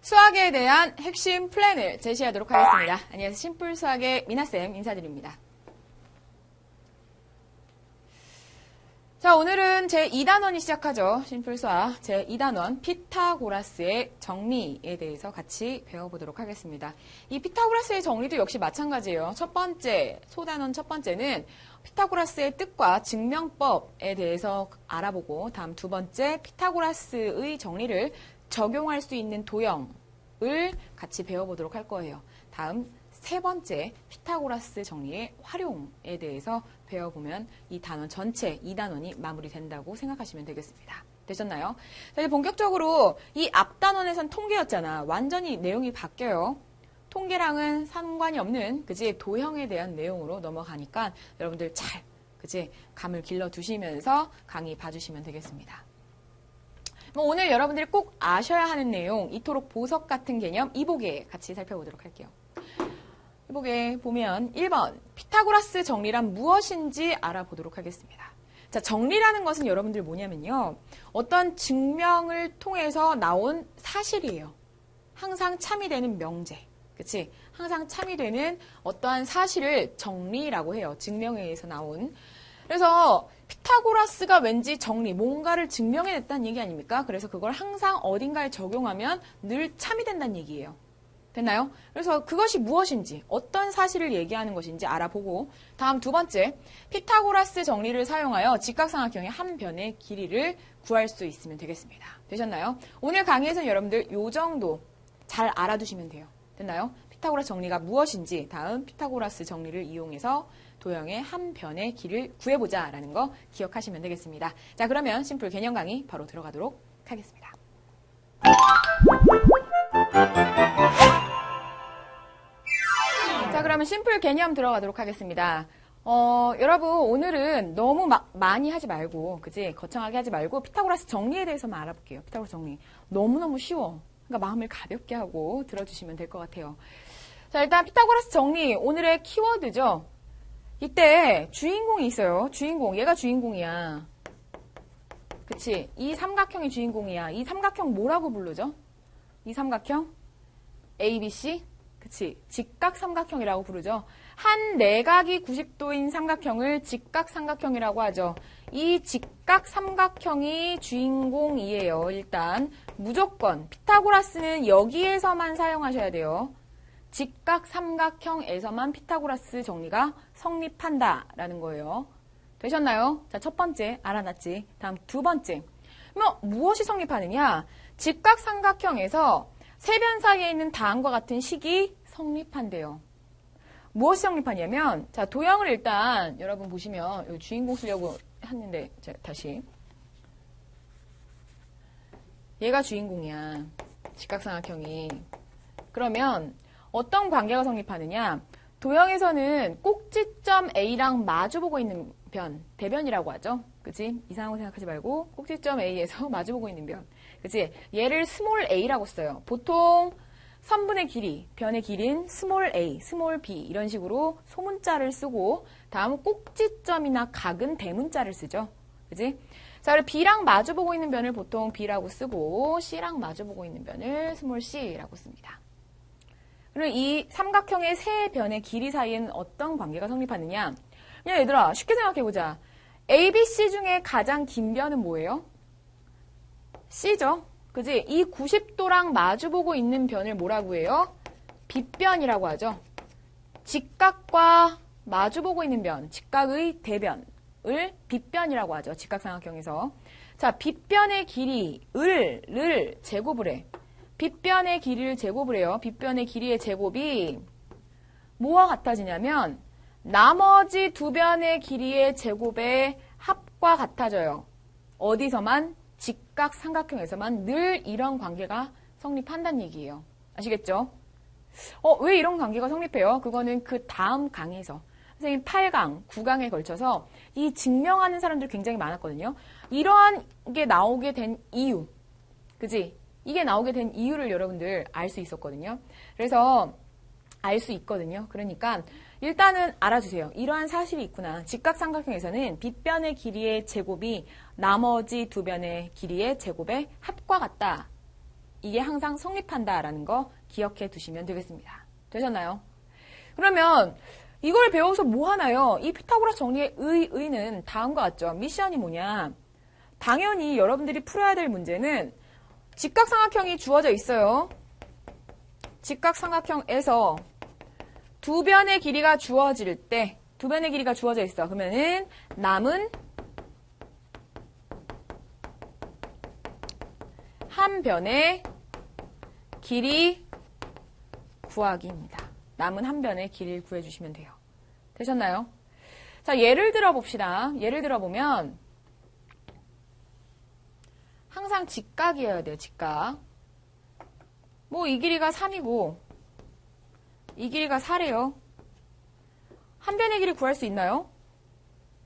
수학에 대한 핵심 플랜을 제시하도록 하겠습니다. 안녕하세요. 심플 수학의 미나쌤 인사드립니다. 자, 오늘은 제2단원이 시작하죠. 심플 수학 제2단원 피타고라스의 정리에 대해서 같이 배워보도록 하겠습니다. 이 피타고라스의 정리도 역시 마찬가지예요. 첫 번째, 소단원 첫 번째는 피타고라스의 뜻과 증명법에 대해서 알아보고, 다음 두 번째 피타고라스의 정리를 적용할 수 있는 도형을 같이 배워보도록 할 거예요. 다음 세 번째 피타고라스 정리의 활용에 대해서 배워보면 이 단원 전체 2단원이 마무리된다고 생각하시면 되겠습니다. 되셨나요? 자, 이제 본격적으로 이 앞단원에선 통계였잖아. 완전히 내용이 바뀌어요. 통계랑은 상관이 없는 그지 도형에 대한 내용으로 넘어가니까 여러분들 잘 그지 감을 길러 두시면서 강의 봐주시면 되겠습니다. 오늘 여러분들이 꼭 아셔야 하는 내용, 이토록 보석 같은 개념 이보기에 같이 살펴보도록 할게요. 이보기에 보면 1번 피타고라스 정리란 무엇인지 알아보도록 하겠습니다. 자, 정리라는 것은 여러분들 뭐냐면요. 어떤 증명을 통해서 나온 사실이에요. 항상 참이 되는 명제. 그치? 항상 참이 되는 어떠한 사실을 정리라고 해요. 증명에 의해서 나온. 그래서 피타고라스가 왠지 정리, 뭔가를 증명해냈다는 얘기 아닙니까? 그래서 그걸 항상 어딘가에 적용하면 늘 참이 된다는 얘기예요. 됐나요? 그래서 그것이 무엇인지, 어떤 사실을 얘기하는 것인지 알아보고, 다음 두 번째, 피타고라스 정리를 사용하여 직각삼각형의 한 변의 길이를 구할 수 있으면 되겠습니다. 되셨나요? 오늘 강의에서는 여러분들 요 정도 잘 알아두시면 돼요. 됐나요? 피타고라스 정리가 무엇인지, 다음 피타고라스 정리를 이용해서 도형의 한 변의 길을 구해보자 라는 거 기억하시면 되겠습니다. 자, 그러면 심플 개념 강의 바로 들어가도록 하겠습니다. 자, 그러면 심플 개념 들어가도록 하겠습니다. 여러분 오늘은 너무 많이 하지 말고, 그지? 거창하게 하지 말고 피타고라스 정리에 대해서만 알아볼게요. 피타고라스 정리. 너무너무 쉬워. 그러니까 마음을 가볍게 하고 들어주시면 될 것 같아요. 자, 일단 피타고라스 정리, 오늘의 키워드죠. 이때 주인공이 있어요. 주인공. 얘가 주인공이야. 그치? 이 삼각형이 주인공이야. 이 삼각형 뭐라고 부르죠? 이 삼각형? ABC? 그치? 직각삼각형이라고 부르죠. 한 내각이 90도인 삼각형을 직각삼각형이라고 하죠. 이 직각삼각형이 주인공이에요. 일단 무조건 피타고라스는 여기에서만 사용하셔야 돼요. 직각삼각형에서만 피타고라스 정리가 성립한다라는 거예요. 되셨나요? 자, 첫 번째 알아놨지. 다음 두 번째. 무엇이 성립하느냐? 직각삼각형에서 세 변 사이에 있는 다음과 같은 식이 성립한대요. 무엇이 성립하냐면, 자, 도형을 일단 여러분 보시면, 여기 주인공 쓰려고 했는데, 자, 다시. 얘가 주인공이야. 직각삼각형이. 그러면 어떤 관계가 성립하느냐? 도형에서는 꼭지점 A랑 마주보고 있는 변, 대변이라고 하죠. 그치? 이상한 거 생각하지 말고 꼭지점 A에서 마주보고 있는 변. 그치? 얘를 스몰 a라고 써요. 보통 선분의 길이, 변의 길이는 스몰 a, 스몰 b 이런 식으로 소문자를 쓰고, 다음 꼭지점이나 각은 대문자를 쓰죠. 그치? 자, 그리고 B랑 마주보고 있는 변을 보통 B라고 쓰고, C랑 마주보고 있는 변을 스몰 c라고 씁니다. 그리고 이 삼각형의 세 변의 길이 사이에는 어떤 관계가 성립하느냐? 그냥 얘들아, 쉽게 생각해보자. ABC 중에 가장 긴 변은 뭐예요? C죠? 그지? 이 90도랑 마주보고 있는 변을 뭐라고 해요? 빗변이라고 하죠. 직각과 마주보고 있는 변, 직각의 대변을 빗변이라고 하죠. 직각삼각형에서. 자, 빗변의 길이를 제곱을 해. 빗변의 길이를 제곱을 해요. 빗변의 길이의 제곱이 뭐와 같아지냐면 나머지 두 변의 길이의 제곱의 합과 같아져요. 어디서만? 직각삼각형에서만 늘 이런 관계가 성립한다는 얘기예요. 아시겠죠? 왜 이런 관계가 성립해요? 그거는 그 다음 강의에서 선생님 8강, 9강에 걸쳐서 이 증명하는 사람들이 굉장히 많았거든요. 이러한 게 나오게 된 이유, 그지? 이게 나오게 된 이유를 여러분들 알 수 있었거든요. 그래서 알 수 있거든요. 그러니까 일단은 알아주세요. 이러한 사실이 있구나. 직각삼각형에서는 빗변의 길이의 제곱이 나머지 두 변의 길이의 제곱의 합과 같다. 이게 항상 성립한다라는 거 기억해 두시면 되겠습니다. 되셨나요? 그러면 이걸 배워서 뭐 하나요? 이 피타고라스 정리의 의는 다음과 같죠. 미션이 뭐냐? 당연히 여러분들이 풀어야 될 문제는 직각삼각형이 주어져 있어요. 직각삼각형에서 두 변의 길이가 주어질 때, 두 변의 길이가 주어져 있어. 그러면은 남은 한 변의 길이 구하기입니다. 남은 한 변의 길이를 구해주시면 돼요. 되셨나요? 자, 예를 들어 봅시다. 예를 들어 보면 항상 직각이어야 돼요. 직각. 뭐 이 길이가 3이고 이 길이가 4래요. 한 변의 길이 구할 수 있나요?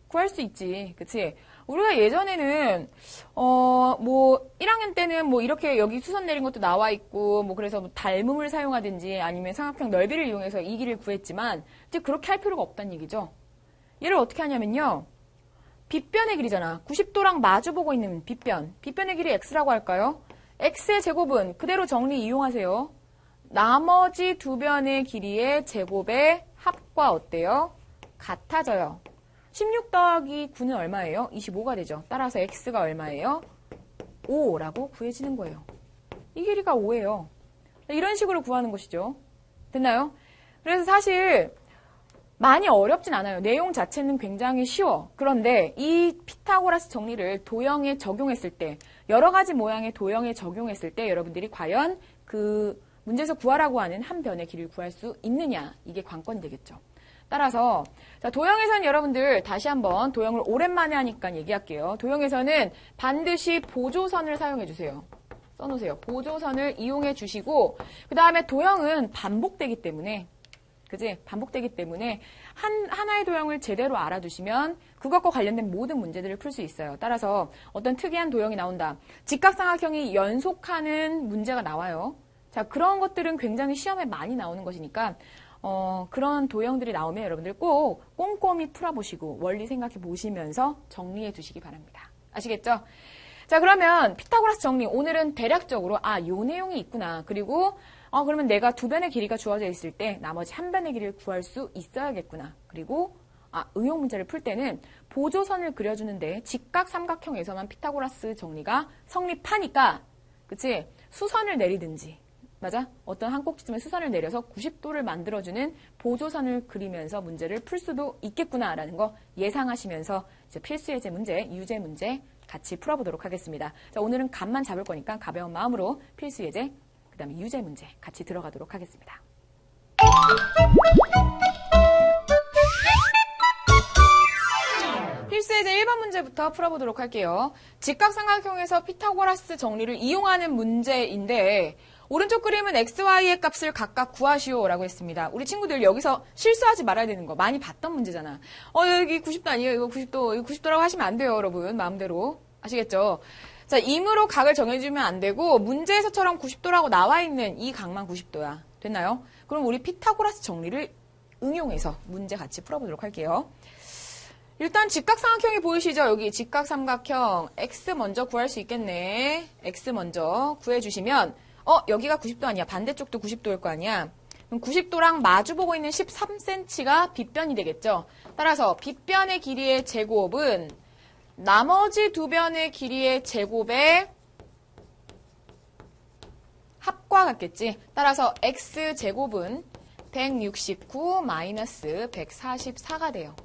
구할 수 있지. 그치? 우리가 예전에는 뭐 1학년 때는 뭐 이렇게 여기 수선 내린 것도 나와 있고 뭐 그래서 뭐 닮음을 사용하든지 아니면 삼각형 넓이를 이용해서 이 길이를 구했지만 이제 그렇게 할 필요가 없다는 얘기죠. 얘를 어떻게 하냐면요. 빗변의 길이잖아. 90도랑 마주보고 있는 빗변. 빗변의 길이 x라고 할까요? x의 제곱은 그대로 정리 이용하세요. 나머지 두 변의 길이의 제곱의 합과 어때요? 같아져요. 16 더하기 9는 얼마예요? 25가 되죠. 따라서 x가 얼마예요? 5라고 구해지는 거예요. 이 길이가 5예요. 이런 식으로 구하는 것이죠. 됐나요? 그래서 사실 많이 어렵진 않아요. 내용 자체는 굉장히 쉬워. 그런데 이 피타고라스 정리를 도형에 적용했을 때, 여러 가지 모양의 도형에 적용했을 때 여러분들이 과연 그 문제에서 구하라고 하는 한 변의 길이를 구할 수 있느냐, 이게 관건이 되겠죠. 따라서 자, 도형에서는 여러분들 다시 한번 도형을 오랜만에 하니까 얘기할게요. 도형에서는 반드시 보조선을 사용해 주세요. 써놓으세요. 보조선을 이용해 주시고 그 다음에 도형은 반복되기 때문에 그지? 반복되기 때문에 하나의 도형을 제대로 알아두시면 그것과 관련된 모든 문제들을 풀 수 있어요. 따라서 어떤 특이한 도형이 나온다. 직각삼각형이 연속하는 문제가 나와요. 자, 그런 것들은 굉장히 시험에 많이 나오는 것이니까 그런 도형들이 나오면 여러분들 꼭 꼼꼼히 풀어보시고 원리 생각해 보시면서 정리해 두시기 바랍니다. 아시겠죠? 자, 그러면 피타고라스 정리 오늘은 대략적으로 요 내용이 있구나. 그리고 그러면 내가 두 변의 길이가 주어져 있을 때 나머지 한 변의 길이를 구할 수 있어야겠구나. 그리고 응용 문제를 풀 때는 보조선을 그려주는데 직각삼각형에서만 피타고라스 정리가 성립하니까 그치? 수선을 내리든지 맞아? 어떤 한 꼭지점에 수선을 내려서 90도를 만들어주는 보조선을 그리면서 문제를 풀 수도 있겠구나라는 거 예상하시면서 이제 필수 예제 문제, 유제 문제 같이 풀어보도록 하겠습니다. 자, 오늘은 감만 잡을 거니까 가벼운 마음으로 필수 예제, 그 다음에 유제 문제 같이 들어가도록 하겠습니다. 필수 예제 1번 문제부터 풀어보도록 할게요. 직각삼각형에서 피타고라스 정리를 이용하는 문제인데 오른쪽 그림은 x, y의 값을 각각 구하시오라고 했습니다. 우리 친구들 여기서 실수하지 말아야 되는 거 많이 봤던 문제잖아. 여기 90도 아니에요. 이거 90도, 이거 90도라고 하시면 안 돼요, 여러분. 마음대로. 아시겠죠? 자, 임으로 각을 정해주면 안 되고 문제에서처럼 90도라고 나와 있는 이 각만 90도야. 됐나요? 그럼 우리 피타고라스 정리를 응용해서 문제 같이 풀어보도록 할게요. 일단 직각삼각형이 보이시죠? 여기 직각삼각형 x 먼저 구할 수 있겠네. x 먼저 구해주시면 여기가 90도 아니야. 반대쪽도 90도일 거 아니야. 그럼 90도랑 마주보고 있는 13cm가 빗변이 되겠죠. 따라서 빗변의 길이의 제곱은 나머지 두 변의 길이의 제곱의 합과 같겠지. 따라서 x제곱은 169 마이너스 144가 돼요.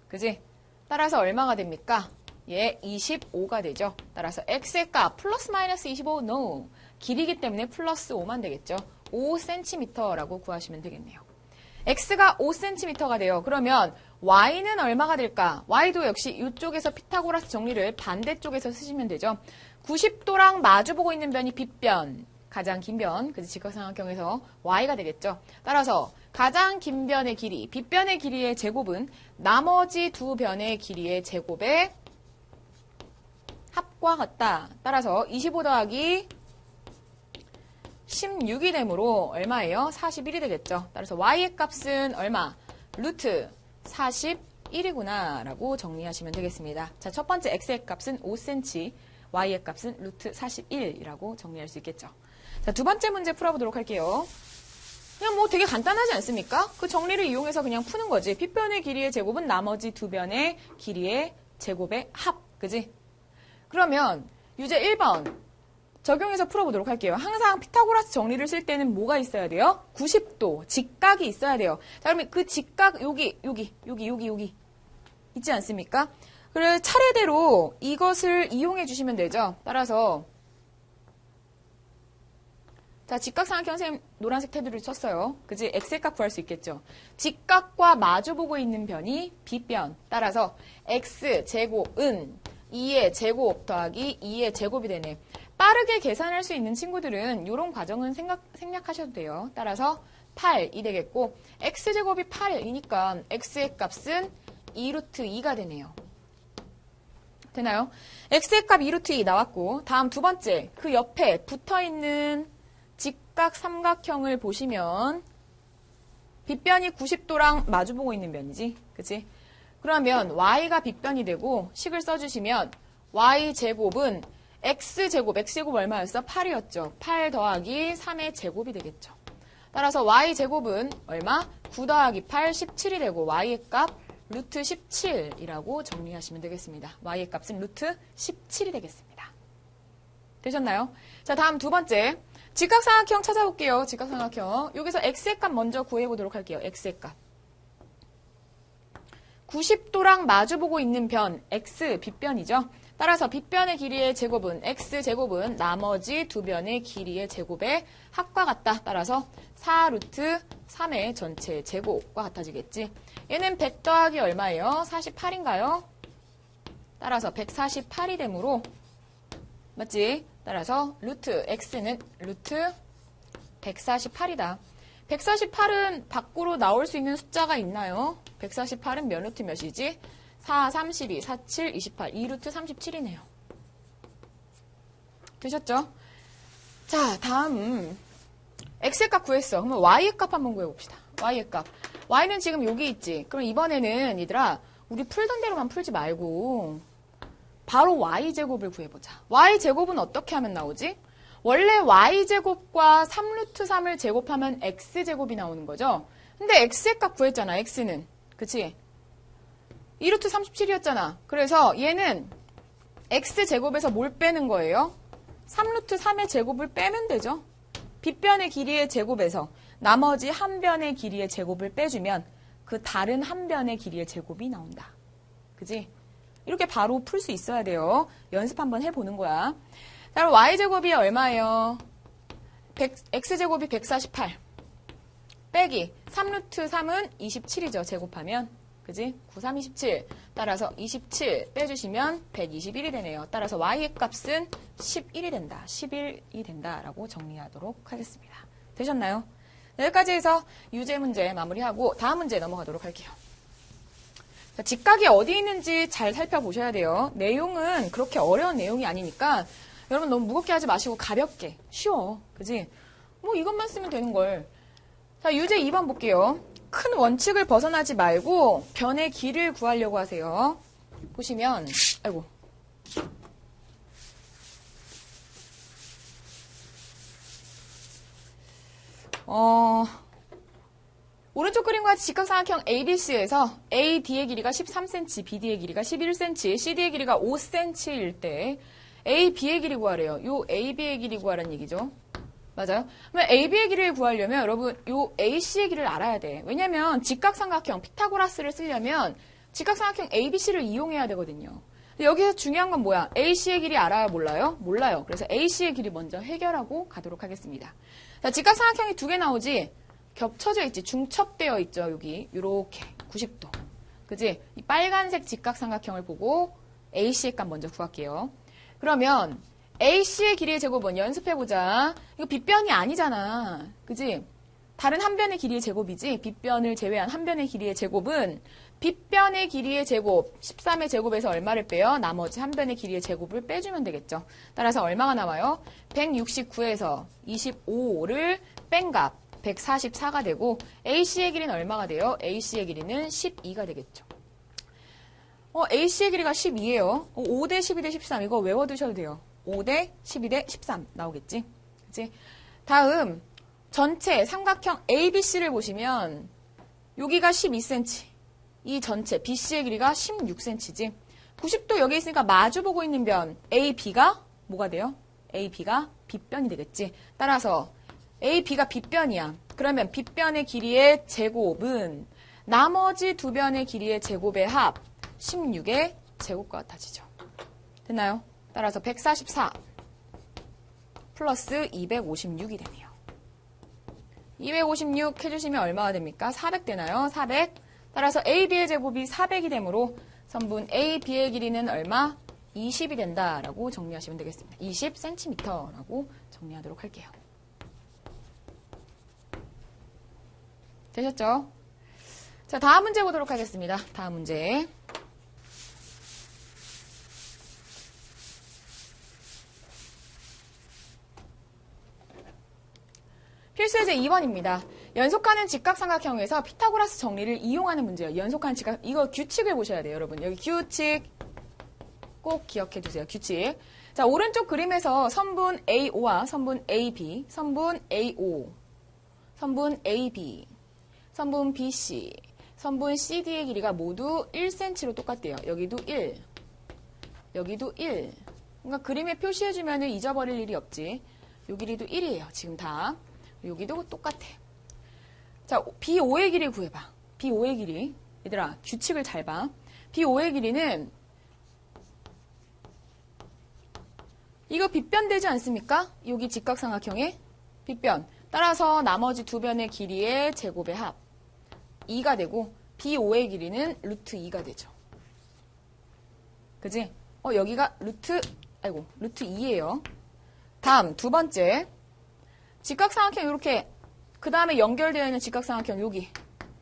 그지? 따라서 얼마가 됩니까? 25가 되죠. 따라서 x의 값 플러스 마이너스 25 no. 길이기 때문에 플러스 5만 되겠죠. 5cm라고 구하시면 되겠네요. x가 5cm가 돼요. 그러면 y는 얼마가 될까? y도 역시 이쪽에서 피타고라스 정리를 반대쪽에서 쓰시면 되죠. 90도랑 마주보고 있는 변이 빗변, 가장 긴 변, 그래서 직각삼각형에서 y가 되겠죠. 따라서 가장 긴 변의 길이, 빗변의 길이의 제곱은 나머지 두 변의 길이의 제곱의 합과 같다. 따라서 25 더하기 16이 되므로 얼마예요? 41이 되겠죠. 따라서 y의 값은 얼마? 루트 41이구나 라고 정리하시면 되겠습니다. 자, 첫 번째 x의 값은 5cm, y의 값은 루트 41이라고 정리할 수 있겠죠. 자, 두 번째 문제 풀어보도록 할게요. 그냥 뭐 되게 간단하지 않습니까? 그 정리를 이용해서 그냥 푸는 거지. 빗변의 길이의 제곱은 나머지 두 변의 길이의 제곱의 합. 그지? 그러면 유제 1번 적용해서 풀어보도록 할게요. 항상 피타고라스 정리를 쓸 때는 뭐가 있어야 돼요? 90도, 직각이 있어야 돼요. 자, 그러면 그 직각 여기 있지 않습니까? 그래서 차례대로 이것을 이용해 주시면 되죠. 따라서 자, 직각삼각형 선생님 노란색 테두리를 쳤어요. 그지? x의 값 구할 수 있겠죠. 직각과 마주보고 있는 변이 빗변. 따라서 x제곱은 2의 제곱 더하기 2의 제곱이 되네. 빠르게 계산할 수 있는 친구들은 이런 과정은 생략하셔도 돼요. 따라서 8이 되겠고 x제곱이 8이니까 x의 값은 2루트 2가 되네요. 되나요? x의 값 2루트 2 나왔고 다음 두 번째 그 옆에 붙어있는 직각 삼각형을 보시면 빗변이 90도랑 마주보고 있는 변이지. 그치? 그러면 y가 빗변이 되고 식을 써주시면 y제곱은 x제곱 얼마였어? 8이었죠. 8 더하기 3의 제곱이 되겠죠. 따라서 y제곱은 얼마? 9 더하기 8, 17이 되고 y의 값 루트 17이라고 정리하시면 되겠습니다. y의 값은 루트 17이 되겠습니다. 되셨나요? 자, 다음 두 번째. 직각삼각형 찾아볼게요. 직각삼각형. 여기서 x의 값 먼저 구해보도록 할게요. x의 값. 90도랑 마주보고 있는 변, x, 빗변이죠. 따라서 빗변의 길이의 제곱은 x제곱은 나머지 두 변의 길이의 제곱의 합과 같다. 따라서 4루트 3의 전체 제곱과 같아지겠지. 얘는 100 더하기 얼마예요? 48인가요? 따라서 148이 되므로 맞지? 따라서 루트 x는 루트 148이다. 148은 밖으로 나올 수 있는 숫자가 있나요? 148은 몇 루트 몇이지? 4, 32, 4, 7, 28, 2루트 37이네요. 되셨죠? 자, 다음 x의 값 구했어. 그러면 y의 값 한번 구해봅시다. y의 값. y는 지금 여기 있지. 그럼 이번에는 얘들아 우리 풀던 대로만 풀지 말고 바로 y제곱을 구해보자. y제곱은 어떻게 하면 나오지? 원래 y제곱과 3루트 3을 제곱하면 x제곱이 나오는 거죠. 근데 x의 값 구했잖아. x는. 그치? 2루트 37이었잖아. 그래서 얘는 x제곱에서 뭘 빼는 거예요? 3루트 3의 제곱을 빼면 되죠. 빗변의 길이의 제곱에서 나머지 한 변의 길이의 제곱을 빼주면 그 다른 한 변의 길이의 제곱이 나온다. 그지? 이렇게 바로 풀 수 있어야 돼요. 연습 한번 해보는 거야. 그럼 y제곱이 얼마예요? x제곱이 148 빼기 3루트 3은 27이죠. 제곱하면. 그지? 9, 3, 27. 따라서 27 빼주시면 121이 되네요. 따라서 y의 값은 11이 된다. 11이 된다라고 정리하도록 하겠습니다. 되셨나요? 여기까지 해서 유제 문제 마무리하고 다음 문제 넘어가도록 할게요. 자, 직각이 어디 있는지 잘 살펴보셔야 돼요. 내용은 그렇게 어려운 내용이 아니니까 여러분 너무 무겁게 하지 마시고 가볍게, 쉬워. 그지? 뭐 이것만 쓰면 되는 걸. 자, 유제 2번 볼게요. 큰 원칙을 벗어나지 말고 변의 길을 구하려고 하세요. 보시면, 아이고. 오른쪽 그림과 같이 직각삼각형 ABC에서 AD의 길이가 13cm, BD의 길이가 11cm, CD의 길이가 5cm일 때 AB의 길이 구하래요. 요 AB의 길이 구하라는 얘기죠. 맞아요? 그러면 AB의 길이를 구하려면 여러분 요 AC의 길이를 알아야 돼. 왜냐면 직각삼각형 피타고라스를 쓰려면 직각삼각형 ABC를 이용해야 되거든요. 근데 여기서 중요한 건 뭐야? AC의 길이 알아요? 몰라요? 몰라요. 그래서 AC의 길이 먼저 해결하고 가도록 하겠습니다. 자, 직각삼각형이 두 개 나오지? 겹쳐져 있지? 중첩되어 있죠? 여기 요렇게 90도. 그지? 이 빨간색 직각삼각형을 보고 AC의 값 먼저 구할게요. 그러면 AC의 길이의 제곱은 연습해보자. 이거 빗변이 아니잖아. 그지? 다른 한 변의 길이의 제곱이지. 빗변을 제외한 한 변의 길이의 제곱은 빗변의 길이의 제곱 13의 제곱에서 얼마를 빼요? 나머지 한 변의 길이의 제곱을 빼주면 되겠죠. 따라서 얼마가 나와요? 169에서 25를 뺀 값 144가 되고 AC의 길이는 얼마가 돼요? AC의 길이는 12가 되겠죠. AC의 길이가 12예요. 5대 12대 13 이거 외워두셔도 돼요. 5대 12대 13 나오겠지? 그치? 다음 전체 삼각형 ABC를 보시면 여기가 12cm 이 전체 BC의 길이가 16cm지. 90도 여기 있으니까 마주보고 있는 변 AB가 뭐가 돼요? AB가 빗변이 되겠지. 따라서 AB가 빗변이야. 그러면 빗변의 길이의 제곱은 나머지 두 변의 길이의 제곱의 합 16의 제곱과 같아지죠. 됐나요? 따라서 144 플러스 256이 되네요. 256 해주시면 얼마가 됩니까? 400 되나요? 400. 따라서 AB의 제곱이 400이 되므로 선분 AB의 길이는 얼마? 20이 된다라고 정리하시면 되겠습니다. 20cm라고 정리하도록 할게요. 되셨죠? 자, 다음 문제 보도록 하겠습니다. 다음 문제. 필수예제 2번입니다. 연속하는 직각삼각형에서 피타고라스 정리를 이용하는 문제예요. 연속하는 직각, 이거 규칙을 보셔야 돼요, 여러분. 여기 규칙 꼭 기억해 두세요. 규칙. 자, 오른쪽 그림에서 선분 AO와 선분 AB, 선분 AO, 선분 AB, 선분 BC, 선분 CD의 길이가 모두 1cm로 똑같대요. 여기도 1, 여기도 1. 그러니까 그림에 표시해주면 잊어버릴 일이 없지. 요 길이도 1이에요. 지금 다. 여기도 똑같아. 자, B5의 길이 구해봐. B5의 길이. 얘들아, 규칙을 잘 봐. B5의 길이는 이거 빗변되지 않습니까? 여기 직각삼각형의 빗변. 따라서 나머지 두 변의 길이의 제곱의 합 2가 되고 B5의 길이는 루트 2가 되죠. 그지? 여기가 루트 2예요. 다음 두 번째. 직각삼각형 이렇게 그 다음에 연결되어 있는 직각삼각형 여기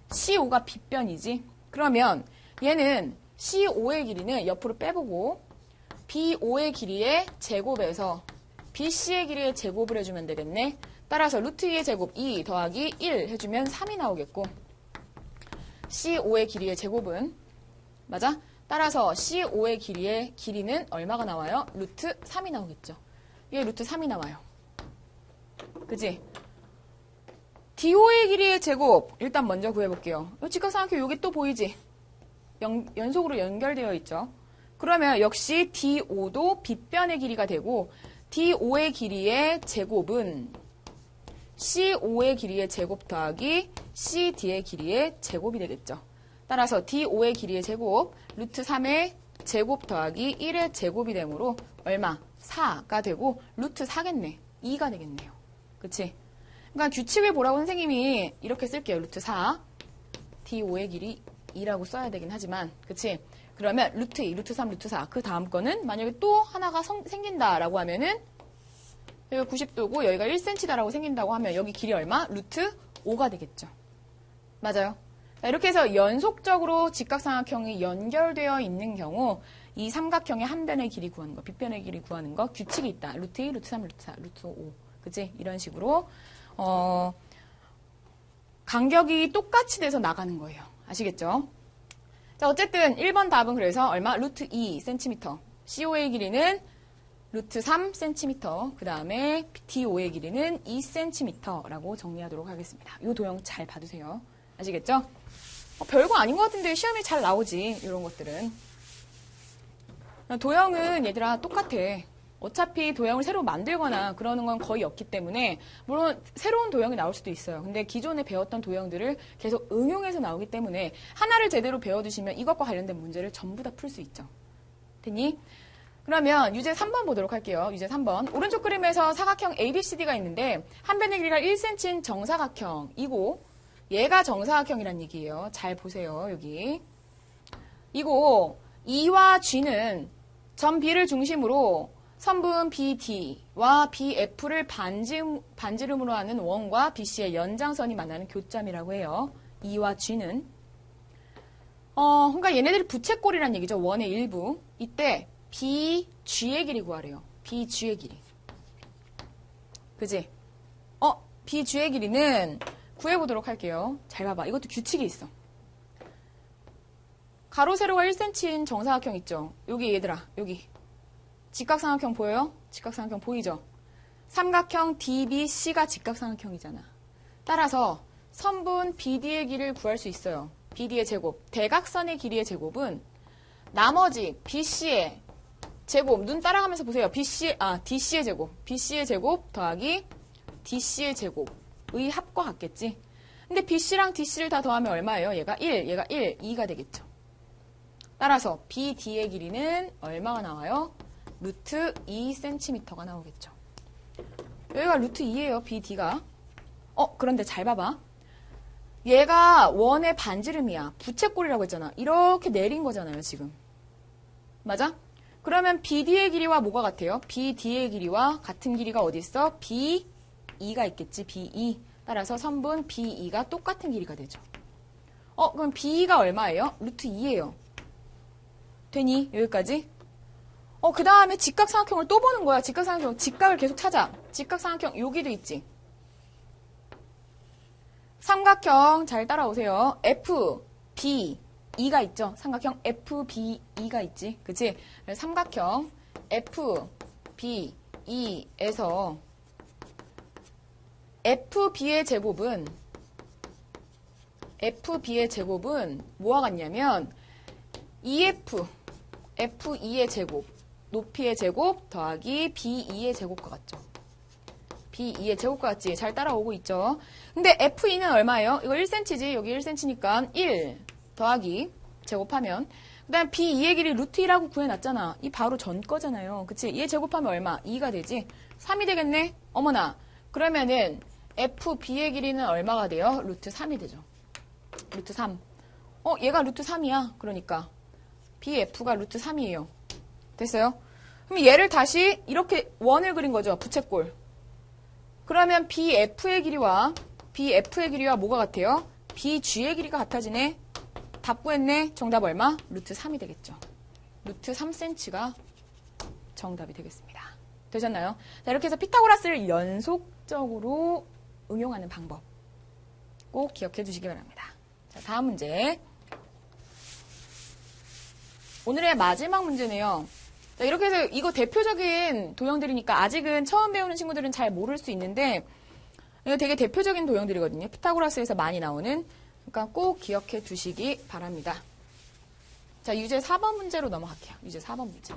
C5가 빗변이지. 그러면 얘는 C5의 길이는 옆으로 빼보고 B5의 길이의 제곱에서 BC의 길이의 제곱을 해주면 되겠네. 따라서 루트 2의 제곱 2 더하기 1 해주면 3이 나오겠고 C5의 길이의 제곱은 맞아? 따라서 C5의 길이는 얼마가 나와요? 루트 3이 나오겠죠. 이게 루트 3이 나와요. 그지? D5의 길이의 제곱 일단 먼저 구해볼게요. 직각삼각형 여기 또 보이지? 연속으로 연결되어 있죠. 그러면 역시 D5도 빗변의 길이가 되고 D5의 길이의 제곱은 C5의 길이의 제곱 더하기 CD의 길이의 제곱이 되겠죠. 따라서 D5의 길이의 제곱 루트 3의 제곱 더하기 1의 제곱이 되므로 얼마? 4가 되고 루트 4겠네. 2가 되겠네요. 그치? 그러니까 규칙을 보라고 선생님이 이렇게 쓸게요. 루트 4 D5의 길이 2라고 써야 되긴 하지만 그치? 그러면 루트 2, 루트 3, 루트 4 그 다음 거는 만약에 또 하나가 생긴다라고 하면은 여기가 90도고 여기가 1cm다라고 생긴다고 하면 여기 길이 얼마? 루트 5가 되겠죠. 맞아요. 자, 이렇게 해서 연속적으로 직각삼각형이 연결되어 있는 경우 이 삼각형의 한 변의 길이 구하는 거, 빗변의 길이 구하는 거 규칙이 있다. 루트 2, 루트 3, 루트 4, 루트 5. 그치? 이런 식으로 간격이 똑같이 돼서 나가는 거예요. 아시겠죠? 자, 어쨌든 1번 답은 그래서 얼마? 루트 2cm. C5의 길이는 루트 3cm. 그 다음에 D5의 길이는 2cm라고 정리하도록 하겠습니다. 이 도형 잘 봐두세요. 아시겠죠? 별거 아닌 것 같은데 시험에 잘 나오지. 이런 것들은. 도형은 얘들아 똑같아. 어차피 도형을 새로 만들거나 그러는 건 거의 없기 때문에 물론 새로운 도형이 나올 수도 있어요. 근데 기존에 배웠던 도형들을 계속 응용해서 나오기 때문에 하나를 제대로 배워두시면 이것과 관련된 문제를 전부 다 풀 수 있죠. 됐니? 그러면 유제 3번 보도록 할게요. 유제 3번. 오른쪽 그림에서 사각형 ABCD가 있는데 한 변의 길이가 1cm인 정사각형이고 얘가 정사각형이란 얘기예요. 잘 보세요. 여기. 이고 E와 G는 점 B를 중심으로 선분 BD와 BF를 반지름으로 하는 원과 BC의 연장선이 만나는 교점이라고 해요. E와 G는. 그러니까 얘네들이 부채꼴이란 얘기죠. 원의 일부. 이때 BG의 길이 구하래요. BG의 길이. 그지? BG의 길이는 구해보도록 할게요. 잘 봐봐. 이것도 규칙이 있어. 가로 세로가 1cm인 정사각형 있죠? 여기 얘들아, 여기. 직각삼각형 보여요? 직각삼각형 보이죠? 삼각형 DBC가 직각삼각형이잖아. 따라서 선분 BD의 길이를 구할 수 있어요. BD의 제곱. 대각선의 길이의 제곱은 나머지 BC의 제곱. 눈 따라가면서 보세요. DC의 제곱. BC의 제곱 더하기 DC의 제곱의 합과 같겠지? 근데 BC랑 DC를 다 더하면 얼마예요? 얘가 1, 얘가 1, 2가 되겠죠. 따라서 BD의 길이는 얼마가 나와요? 루트 2cm가 나오겠죠. 여기가 루트 2예요. BD가. 그런데 잘 봐봐. 얘가 원의 반지름이야. 부채꼴이라고 했잖아. 이렇게 내린 거잖아요, 지금. 맞아? 그러면 BD의 길이와 뭐가 같아요? BD의 길이와 같은 길이가 어디 있어? B2가 있겠지. B2. 따라서 선분 B2가 똑같은 길이가 되죠. 그럼 B2가 얼마예요? 루트 2예요. 되니? 여기까지? 그 다음에 직각삼각형을 또 보는 거야. 직각삼각형. 직각을 계속 찾아. 직각삼각형 여기도 있지. 삼각형 잘 따라오세요. FBE가 있죠. 삼각형 FBE가 있지. 그치? 삼각형 FBE에서 FB의 제곱은 뭐와 같냐면 F2의 제곱, 높이의 제곱 더하기 B2의 제곱과 같죠. B2의 제곱과 같지? 잘 따라오고 있죠. 근데 F2는 얼마예요? 이거 1cm지. 여기 1cm니까 1 더하기 제곱하면 그 다음 B2의 길이 루트 2라고 구해놨잖아. 이 바로 전 거잖아요. 그치? 얘 제곱하면 얼마? 2가 되지? 3이 되겠네? 어머나. 그러면은 FB의 길이는 얼마가 돼요? 루트 3이 되죠. 루트 3. 얘가 루트 3이야. 그러니까 BF가 루트 3이에요. 됐어요? 그럼 얘를 다시 이렇게 원을 그린 거죠. 부채꼴. 그러면 BF의 길이와 뭐가 같아요? BG의 길이가 같아지네. 답 구했네. 정답 얼마? 루트 3이 되겠죠. 루트 3cm가 정답이 되겠습니다. 되셨나요? 자, 이렇게 해서 피타고라스를 연속적으로 응용하는 방법 꼭 기억해 주시기 바랍니다. 자, 다음 문제. 오늘의 마지막 문제네요. 자, 이렇게 해서 이거 대표적인 도형들이니까 아직은 처음 배우는 친구들은 잘 모를 수 있는데 이거 되게 대표적인 도형들이거든요. 피타고라스에서 많이 나오는. 그러니까 꼭 기억해 두시기 바랍니다. 자, 유제 4번 문제로 넘어갈게요. 유제 4번 문제.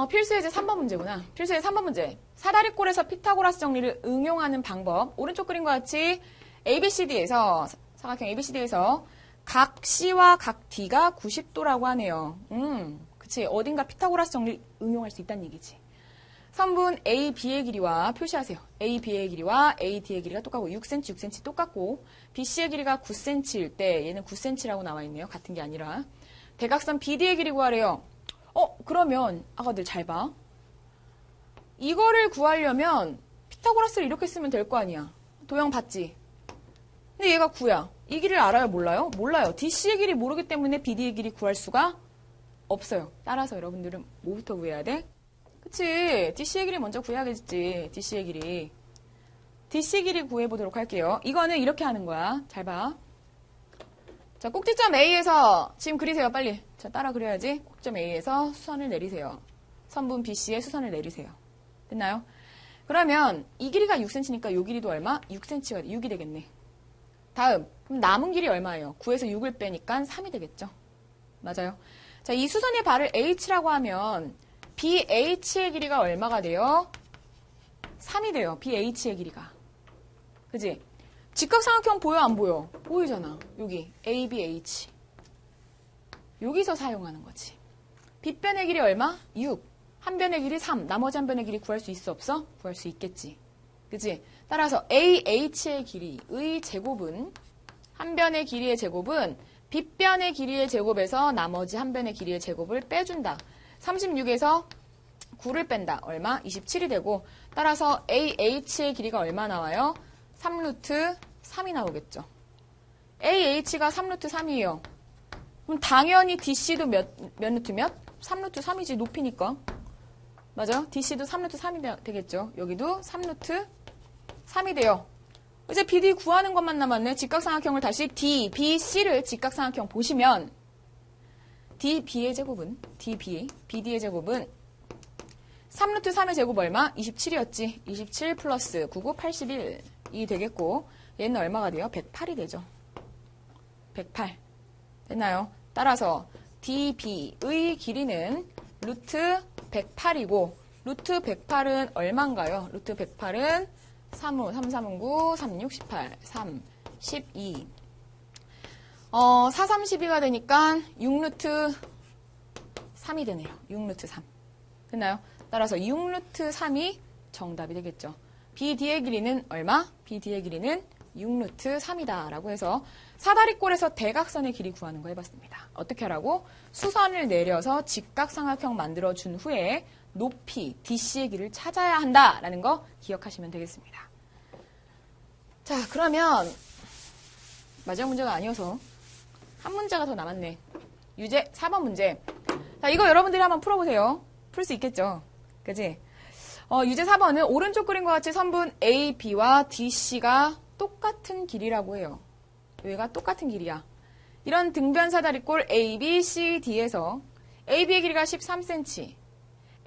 필수 예제 3번 문제구나. 필수 예제 3번 문제. 사다리꼴에서 피타고라스 정리를 응용하는 방법. 오른쪽 그림과 같이 ABCD에서 사각형 ABCD에서 각 C와 각 D가 90도라고 하네요. 그치. 어딘가 피타고라스 정리를 응용할 수 있다는 얘기지. 선분 AB의 길이와 표시하세요. AB의 길이와 AD의 길이가 똑같고 6cm, 6cm 똑같고 BC의 길이가 9cm일 때 얘는 9cm라고 나와 있네요. 같은 게 아니라. 대각선 BD의 길이 구하래요. 그러면 아가들 잘 봐. 이거를 구하려면 피타고라스를 이렇게 쓰면 될 거 아니야. 도형 봤지? 근데 얘가 9야. 이 길이를 알아요? 몰라요? 몰라요. DC의 길이 모르기 때문에 BD의 길이 구할 수가 없어요. 따라서 여러분들은 뭐부터 구해야 돼? 그치? DC의 길이 먼저 구해야겠지. DC의 길이. DC 길이 구해보도록 할게요. 이거는 이렇게 하는 거야. 잘 봐. 자, 꼭지점 A에서 지금 그리세요. 빨리. 자, 따라 그려야지. 꼭지점 A에서 수선을 내리세요. 선분 BC에 수선을 내리세요. 됐나요? 그러면 이 길이가 6cm니까 이 길이도 얼마? 6cm가 6이 되겠네. 다음. 그럼 남은 길이 얼마예요? 9에서 6을 빼니까 3이 되겠죠. 맞아요. 자, 이 수선의 발을 H라고 하면 BH의 길이가 얼마가 돼요? 3이 돼요. BH의 길이가. 그지? 직각삼각형 보여 안 보여? 보이잖아. 여기 ABH. 여기서 사용하는 거지. 빗변의 길이 얼마? 6. 한 변의 길이 3. 나머지 한 변의 길이 구할 수 있어 없어? 구할 수 있겠지. 그치? 따라서 AH의 길이의 제곱은 한 변의 길이의 제곱은 빗변의 길이의 제곱에서 나머지 한 변의 길이의 제곱을 빼준다. 36에서 9를 뺀다. 얼마? 27이 되고 따라서 AH의 길이가 얼마 나와요? 3루트 3이 나오겠죠. AH가 3루트 3이에요. 그럼 당연히 DC도 몇 루트 몇? 3루트 3이지. 높이니까. 맞아요? DC도 3루트 3이 되겠죠. 여기도 3루트 3이 돼요. 이제 BD 구하는 것만 남았네. 직각삼각형을 다시 D, B, C를 직각삼각형 보시면 DB의 제곱은 BD의 제곱은 3루트 3의 제곱 얼마? 27이었지. 27 플러스 99, 81이 되겠고 얘는 얼마가 돼요? 108이 되죠. 108. 됐나요? 따라서 DB의 길이는 루트 108이고 루트 108은 얼마인가요? 루트 108은 3호, 3, 3은 9, 3, 6, 18, 3, 12. 4, 3, 12가 되니까 6루트 3이 되네요. 6루트 3. 됐나요? 따라서 6루트 3이 정답이 되겠죠. BD의 길이는 얼마? BD의 길이는 6루트 3이다. 라고 해서 사다리꼴에서 대각선의 길이 구하는 거 해봤습니다. 어떻게 하라고? 수선을 내려서 직각삼각형 만들어준 후에 높이 DC의 길을 찾아야 한다라는 거 기억하시면 되겠습니다. 자, 그러면 마지막 문제가 아니어서 한 문제가 더 남았네. 유제 4번 문제. 자, 이거 여러분들이 한번 풀어보세요. 풀 수 있겠죠? 그치? 유제 4번은 오른쪽 그림과 같이 선분 A, B와 DC가 똑같은 길이라고 해요. 여기가 똑같은 길이야. 이런 등변 사다리꼴 A, B, C, D에서 A, B의 길이가 13cm,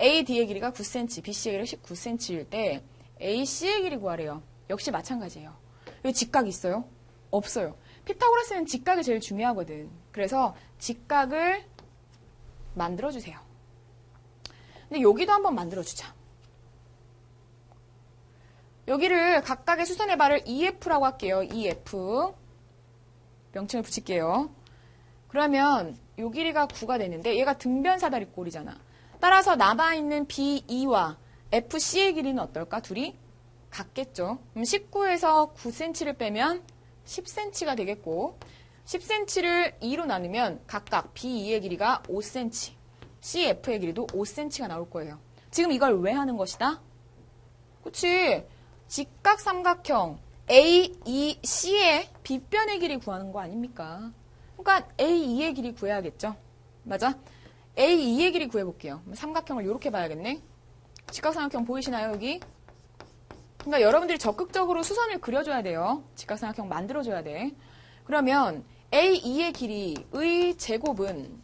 A, D의 길이가 9cm, B, C의 길이가 19cm일 때 A, C의 길이 구하래요. 역시 마찬가지예요. 여기 직각이 있어요? 없어요. 피타고라스는 직각이 제일 중요하거든. 그래서 직각을 만들어주세요. 근데 여기도 한번 만들어주자. 여기를 각각의 수선의 발을 EF라고 할게요. EF. 명칭을 붙일게요. 그러면 요 길이가 9가 되는데 얘가 등변 사다리꼴이잖아. 따라서 남아있는 BE와 FC의 길이는 어떨까? 둘이 같겠죠. 그럼 19에서 9cm를 빼면 10cm가 되겠고 10cm를 2로 나누면 각각 BE의 길이가 5cm, CF의 길이도 5cm가 나올 거예요. 지금 이걸 왜 하는 것이다? 그치? 직각삼각형 AEC의 빗변의 길이 구하는 거 아닙니까? 그러니까 AE의 길이 구해야겠죠? 맞아? AE의 길이 구해볼게요. 삼각형을 이렇게 봐야겠네. 직각삼각형 보이시나요, 여기? 그러니까 여러분들이 적극적으로 수선을 그려줘야 돼요. 직각삼각형 만들어줘야 돼. 그러면 AE의 길이의 제곱은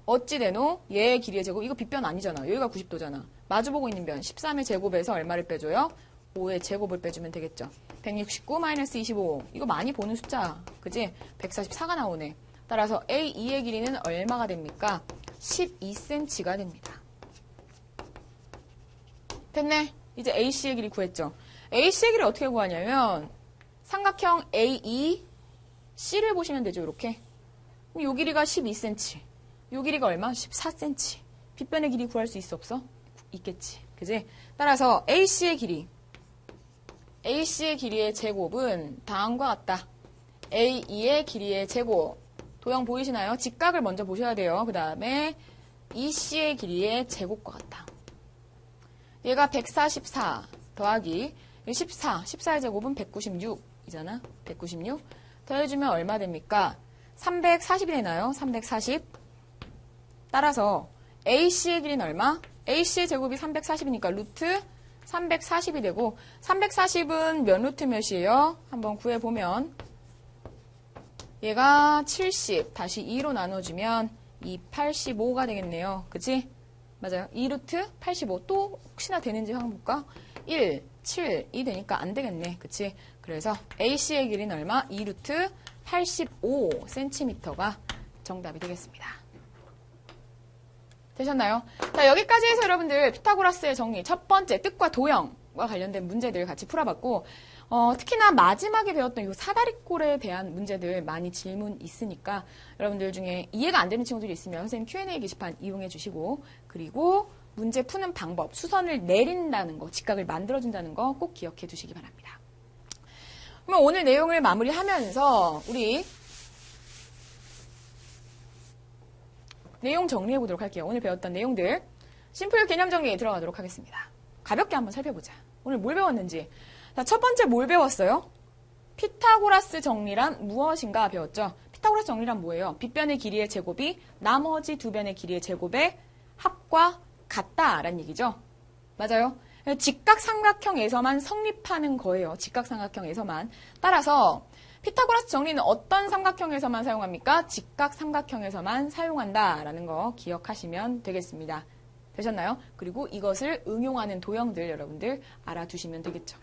어찌 되노? 얘의 길이의 제곱. 이거 빗변 아니잖아. 여기가 90도잖아. 마주보고 있는 변 13의 제곱에서 얼마를 빼줘요? 5의 제곱을 빼주면 되겠죠. 169 마이너스 25. 이거 많이 보는 숫자. 그지? 144가 나오네. 따라서 AE의 길이는 얼마가 됩니까? 12cm가 됩니다. 됐네. 이제 AC의 길이 구했죠. AC의 길이 어떻게 구하냐면 삼각형 AEC를 보시면 되죠. 이렇게. 요 길이가 12cm. 요 길이가 얼마? 14cm. 빗변의 길이 구할 수 있어 없어? 있겠지. 그지? 따라서 AC의 길이의 제곱은 다음과 같다. AE의 길이의 제곱. 도형 보이시나요? 직각을 먼저 보셔야 돼요. 그 다음에 EC의 길이의 제곱과 같다. 얘가 144 더하기 14. 14의 제곱은 196이잖아. 196. 더해주면 얼마 됩니까? 340이 되나요? 340. 따라서 AC의 길이는 얼마? AC의 제곱이 340이니까 루트 340이 되고 340은 몇 루트 몇이에요? 한번 구해보면 얘가 70 다시 2로 나눠주면 285가 되겠네요. 그치? 맞아요. 2루트 85 또 혹시나 되는지 한번 볼까? 1, 7이 되니까 안 되겠네. 그치? 그래서 AC의 길이는 얼마? 2루트 85cm가 정답이 되겠습니다. 되셨나요? 자, 여기까지 해서 여러분들 피타고라스의 정리 첫 번째 뜻과 도형과 관련된 문제들 같이 풀어봤고 특히나 마지막에 배웠던 이 사다리꼴에 대한 문제들 많이 질문 있으니까 여러분들 중에 이해가 안 되는 친구들이 있으면 선생님 Q&A 게시판 이용해 주시고 그리고 문제 푸는 방법, 수선을 내린다는 거, 직각을 만들어준다는 거 꼭 기억해 두시기 바랍니다. 그러면 오늘 내용을 마무리하면서 우리 내용 정리해 보도록 할게요. 오늘 배웠던 내용들 심플 개념 정리에 들어가도록 하겠습니다. 가볍게 한번 살펴보자. 오늘 뭘 배웠는지. 자, 첫 번째 뭘 배웠어요? 피타고라스 정리란 무엇인가 배웠죠. 피타고라스 정리란 뭐예요? 빗변의 길이의 제곱이 나머지 두 변의 길이의 제곱의 합과 같다라는 얘기죠. 맞아요. 직각삼각형에서만 성립하는 거예요. 직각삼각형에서만. 따라서 피타고라스 정리는 어떤 삼각형에서만 사용합니까? 직각삼각형에서만 사용한다라는 거 기억하시면 되겠습니다. 되셨나요? 그리고 이것을 응용하는 도형들 여러분들 알아두시면 되겠죠.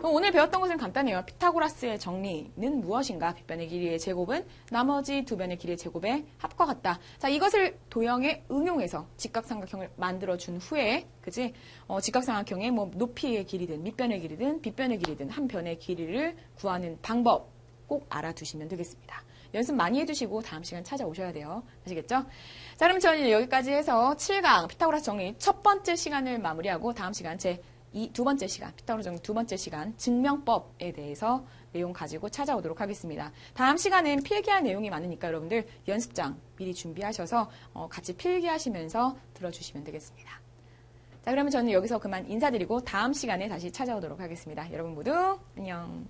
오늘 배웠던 것은 간단해요. 피타고라스의 정리는 무엇인가? 빗변의 길이의 제곱은 나머지 두 변의 길이의 제곱의 합과 같다. 자, 이것을 도형에 응용해서 직각삼각형을 만들어준 후에, 그지? 직각삼각형의 뭐 높이의 길이든 밑변의 길이든 빗변의 길이든 한 변의 길이를 구하는 방법 꼭 알아두시면 되겠습니다. 연습 많이 해주시고 다음 시간 찾아오셔야 돼요. 아시겠죠? 자, 그럼 저는 여기까지 해서 7강 피타고라스 정리 첫 번째 시간을 마무리하고 다음 시간 두 번째 시간, 피타고라스 정리 두 번째 시간 증명법에 대해서 내용 가지고 찾아오도록 하겠습니다. 다음 시간엔 필기할 내용이 많으니까 여러분들 연습장 미리 준비하셔서 같이 필기하시면서 들어주시면 되겠습니다. 자, 그러면 저는 여기서 그만 인사드리고 다음 시간에 다시 찾아오도록 하겠습니다. 여러분 모두 안녕.